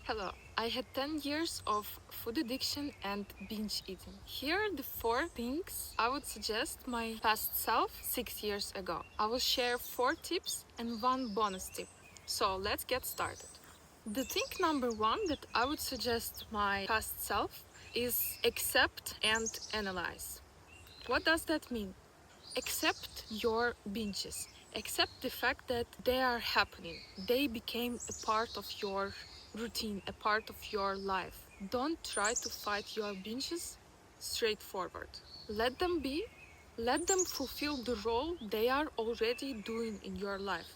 Hello, I had 10 years of food addiction and binge eating. Here are the 4 things I would suggest my past self 6 years ago. I will share 4 tips and 1 bonus tip. So let's get started. The thing number 1 that I would suggest my past self is accept and analyze. What does that mean? Accept your binges. Accept the fact that they are happening. They became a part of your routine, a part of your life. Don't try to fight your binges straightforward. Let them be. Let them fulfill the role they are already doing in your life.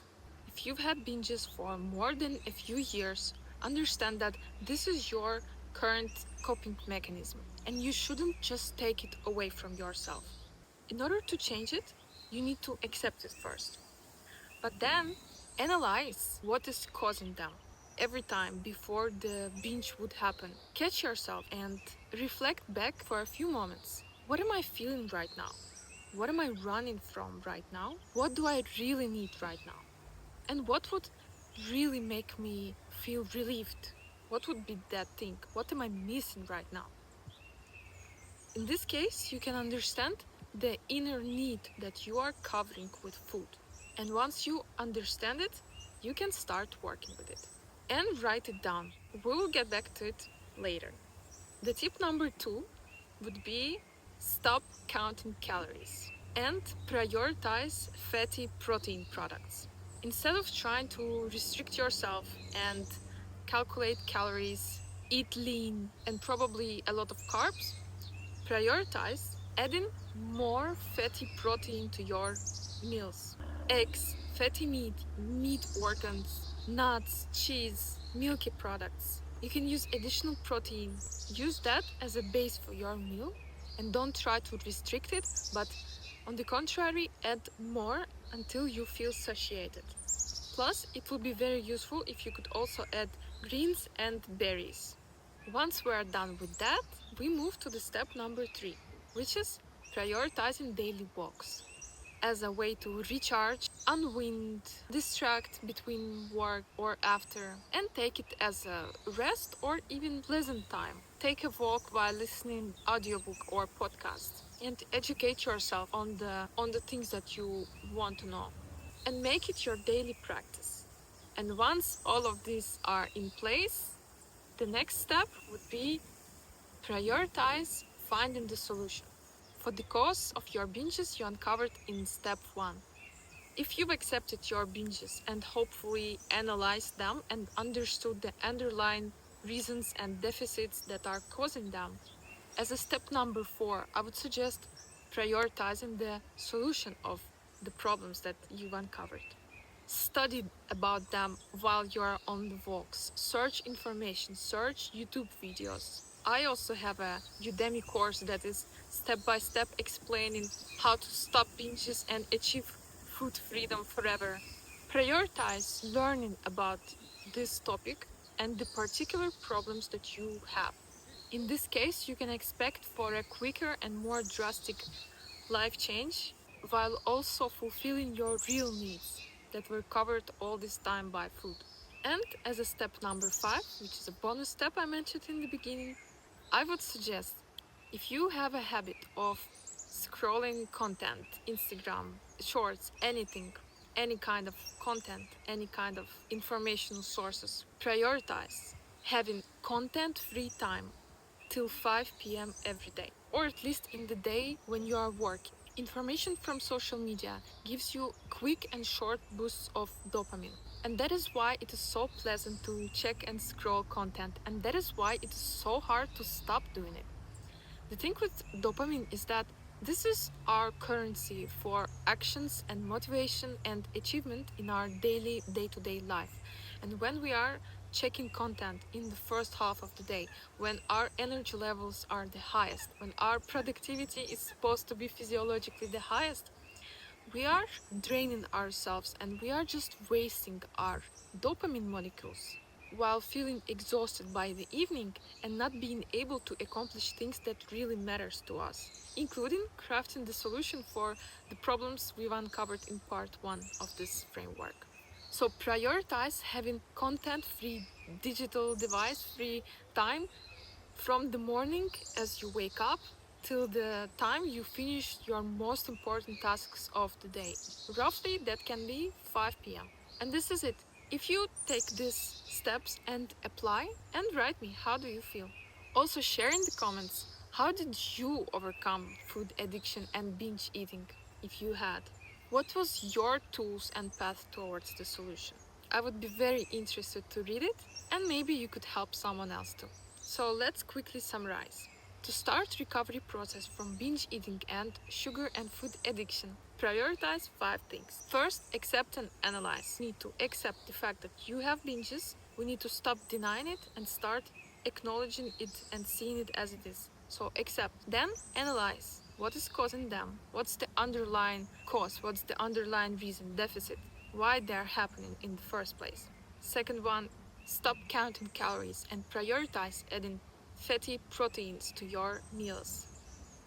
If you've had binges for more than a few years, understand that this is your current coping mechanism and you shouldn't just take it away from yourself. In order to change it, you need to accept it first. But then analyze what is causing them. Every time before the binge would happen, catch yourself and reflect back for a few moments. What am I feeling right now? What am I running from right now? What do I really need right now? And what would really make me feel relieved? What would be that thing? What am I missing right now? In this case, you can understand the inner need that you are covering with food. And once you understand it, you can start working with it. And write it down. We will get back to it later. The tip number 2 would be stop counting calories and prioritize fatty protein products. Instead of trying to restrict yourself and calculate calories, eat lean, and probably a lot of carbs, prioritize adding more fatty protein to your meals. Eggs, fatty meat, meat organs, nuts, cheese, milky products. You can use additional protein. Use that as a base for your meal and don't try to restrict it, but on the contrary, add more until you feel satiated. Plus, it would be very useful if you could also add greens and berries. Once we are done with that, we move to the step number 3, which is prioritizing daily walks as a way to recharge, unwind, distract between work or after, and take it as a rest or even pleasant time. Take a walk while listening audiobook or podcast and educate yourself on the things that you want to know and make it your daily practice. And once all of these are in place, the next step would be prioritize finding the solution for the cause of your binges you uncovered in step 1. If you've accepted your binges and hopefully analyzed them and understood the underlying reasons and deficits that are causing them, as a step number 4, I would suggest prioritizing the solution of the problems that you've uncovered. Study about them while you're on the walks. Search information, search YouTube videos. I also have a Udemy course that is step by step explaining how to stop binges and achieve food freedom forever. Prioritize learning about this topic and the particular problems that you have. In this case, you can expect for a quicker and more drastic life change while also fulfilling your real needs that were covered all this time by food. And as a step number 5, which is a bonus step I mentioned in the beginning, I would suggest if you have a habit of scrolling content, Instagram, shorts, anything, any kind of content, any kind of informational sources, prioritize having content free time till 5 p.m. every day, or at least in the day when you are working. Information from social media gives you quick and short boosts of dopamine. And that is why it is so pleasant to check and scroll content, and that is why it is so hard to stop doing it. The thing with dopamine is that this is our currency for actions and motivation and achievement in our daily day-to-day life. And when we are checking content in the first half of the day, when our energy levels are the highest, when our productivity is supposed to be physiologically the highest, we are draining ourselves and we are just wasting our dopamine molecules while feeling exhausted by the evening and not being able to accomplish things that really matters to us, including crafting the solution for the problems we've uncovered in part 1 of this framework. So prioritize having content-free, digital device-free time from the morning as you wake up till the time you finish your most important tasks of the day. Roughly, that can be 5 p.m. And this is it. If you take these steps and apply, and write me, how do you feel? Also, share in the comments, how did you overcome food addiction and binge eating, if you had? What was your tools and path towards the solution? I would be very interested to read it, and maybe you could help someone else too. So let's quickly summarize. To start recovery process from binge eating and sugar and food addiction, prioritize 5 things. First, accept and analyze. We need to accept the fact that you have binges. We need to stop denying it and start acknowledging it and seeing it as it is. So accept. Then analyze. What is causing them? What's the underlying cause? What's the underlying reason, deficit? Why they're happening in the first place? Second one, stop counting calories and prioritize adding fatty proteins to your meals.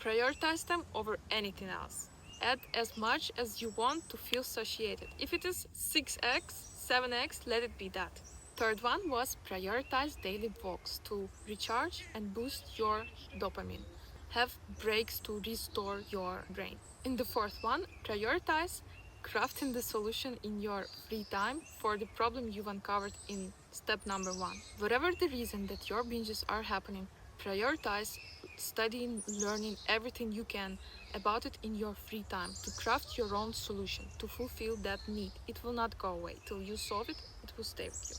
Prioritize them over anything else. Add as much as you want to feel satiated. If it is 6x, 7x, let it be that. Third one was prioritize daily walks to recharge and boost your dopamine. Have breaks to restore your brain. In the fourth one, prioritize crafting the solution in your free time for the problem you've uncovered in step number 1. Whatever the reason that your binges are happening, prioritize studying, learning everything you can about it in your free time to craft your own solution to fulfill that need. It will not go away. Till you solve it, it will stay with you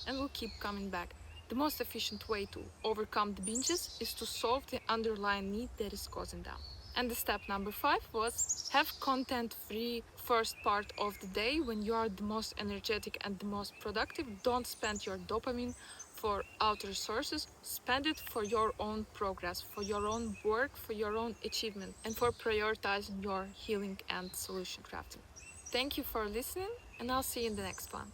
and will keep coming back. The most efficient way to overcome the binges is to solve the underlying need that is causing them. And the step number 5 was have content-free first part of the day when you are the most energetic and the most productive. Don't spend your dopamine for outer sources. Spend it for your own progress, for your own work, for your own achievement, and for prioritizing your healing and solution crafting. Thank you for listening, and I'll see you in the next one.